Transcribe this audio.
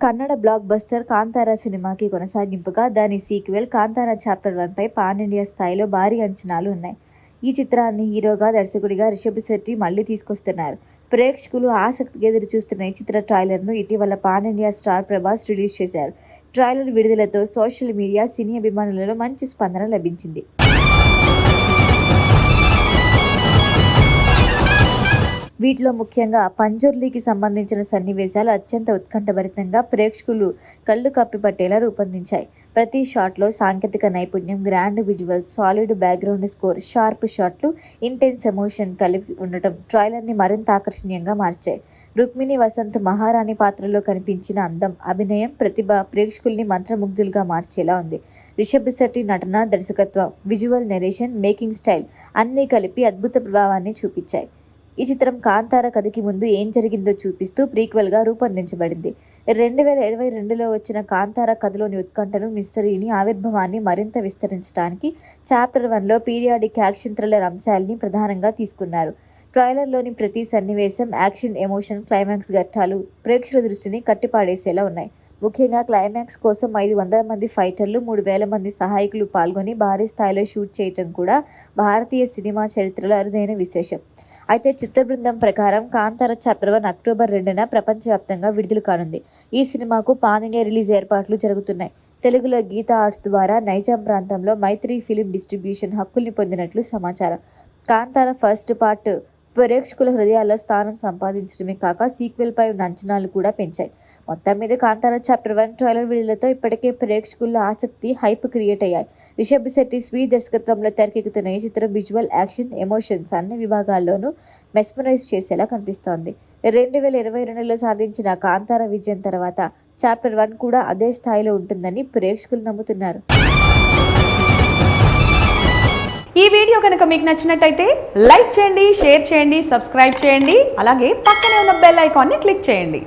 Kannada block buster Kantara సినిమాకి కొనసాగింపుగా దాని సీక్వెల్ కాంతారా చాప్టర్ 1 పై పాన్ ఇండియా స్థాయిలో భారీ అంచనాలు ఉన్నాయి. ఈ చిత్రాన్ని హీరోగా, దర్శకుడిగా రిషబ్ శెట్టి మళ్లీ తీసుకొస్తున్నారు. ప్రేక్షకులు ఆసక్తిగా ఎదురు చూస్తున్న ఈ చిత్ర ట్రైలర్ను ఇటీవల pan India star Prabhas release చేశారు. ట్రైలర్ విడుదలతో సోషల్ మీడియా, సినీ అభిమానులలో మంచి స్పందన లభించింది. వీటిలో ముఖ్యంగా పంజర్లీకి సంబంధించిన సన్నివేశాలు అత్యంత ఉత్కంఠభరితంగా ప్రేక్షకులు కళ్ళు కప్పిపట్టేలా రూపొందించాయి. ప్రతి షాట్లో సాంకేతిక నైపుణ్యం, grand visuals, solid background score, sharp షాట్లు, ఇంటెన్స్ ఎమోషన్ కలిపి ఉండటం ట్రైలర్ని మరింత ఆకర్షణీయంగా మార్చాయి. రుక్మిణి వసంత్ మహారాణి పాత్రలో కనిపించిన అందం, అభినయం, ప్రతిభ ప్రేక్షకుల్ని మంత్రముగ్ధులుగా మార్చేలా ఉంది. రిషబ్ శెట్టి నటన, దర్శకత్వం, విజువల్ నెరేషన్, మేకింగ్ స్టైల్ అన్నీ కలిపి అద్భుత ప్రభావాన్ని చూపించాయి. ఈ చిత్రం కాంతారా కథకి ముందు ఏం జరిగిందో చూపిస్తూ ప్రీక్వెల్గా రూపొందించబడింది. 2022లో వచ్చిన కాంతారా కథలోని ఉత్కంఠను, మిస్టరీని, ఆవిర్భావాన్ని మరింత విస్తరించడానికి చాప్టర్ 1లో పీరియాడిక్ యాక్షన్ థ్రిల్లర్ అంశాలని ప్రధానంగా తీసుకున్నారు. ట్రైలర్లోని ప్రతి సన్నివేశం, యాక్షన్, ఎమోషన్, క్లైమాక్స్ ఘట్టాలు ప్రేక్షకుల దృష్టిని కట్టిపాడేసేలా ఉన్నాయి. ముఖ్యంగా క్లైమాక్స్ కోసం 500 మంది ఫైటర్లు, 3000 మంది సహాయకులు పాల్గొని భారీ స్థాయిలో షూట్ చేయటం కూడా భారతీయ సినిమా చరిత్రలో అరుదైన విశేషం. అయితే చిత్ర బృందం ప్రకారం కాంతారా చాప్టర్ 1 అక్టోబర్ 2న ప్రపంచవ్యాప్తంగా విడుదల కానుంది. ఈ సినిమాకు పాన్ ఇండియా రిలీజ్ ఏర్పాట్లు జరుగుతున్నాయి. తెలుగులో గీతా ఆర్ట్స్ ద్వారా నైజాం ప్రాంతంలో మైత్రి ఫిలిం డిస్ట్రిబ్యూషన్ హక్కుల్ని పొందినట్లు సమాచారం. కాంతారా ఫస్ట్ పార్ట్ ప్రేక్షకుల హృదయాల్లో స్థానం సంపాదించడమే కాక సీక్వెల్పై ఉన్న అంచనాలు కూడా పెంచాయి. మొత్తం మీద కాంతారా చాప్టర్ 1 ట్రైలర్ విడుదలతో ఇప్పటికే ప్రేక్షకుల్లో ఆసక్తి, హైప్ క్రియేట్ అయ్యాయి. రిషబ్ శెట్టి స్వీ దర్శకత్వంలో తెరకెక్కుతున్న ఈ చిత్రం విజువల్, యాక్షన్, ఎమోషన్స్ అన్ని విభాగాల్లోనూ మెస్మరైజ్ చేసేలా కనిపిస్తోంది. 2022లో సాధించిన కాంతారా విజయం తర్వాత చాప్టర్ 1 కూడా అదే స్థాయిలో ఉంటుందని ప్రేక్షకులు నమ్ముతున్నారు. ఈ వీడియో కనుక మీకు నచ్చినట్టయితే లైక్ చేయండి, షేర్ చేయండి, సబ్స్క్రైబ్ చేయండి. అలాగే పక్కనే ఉన్న బెల్ ఐకాన్ని క్లిక్ చేయండి.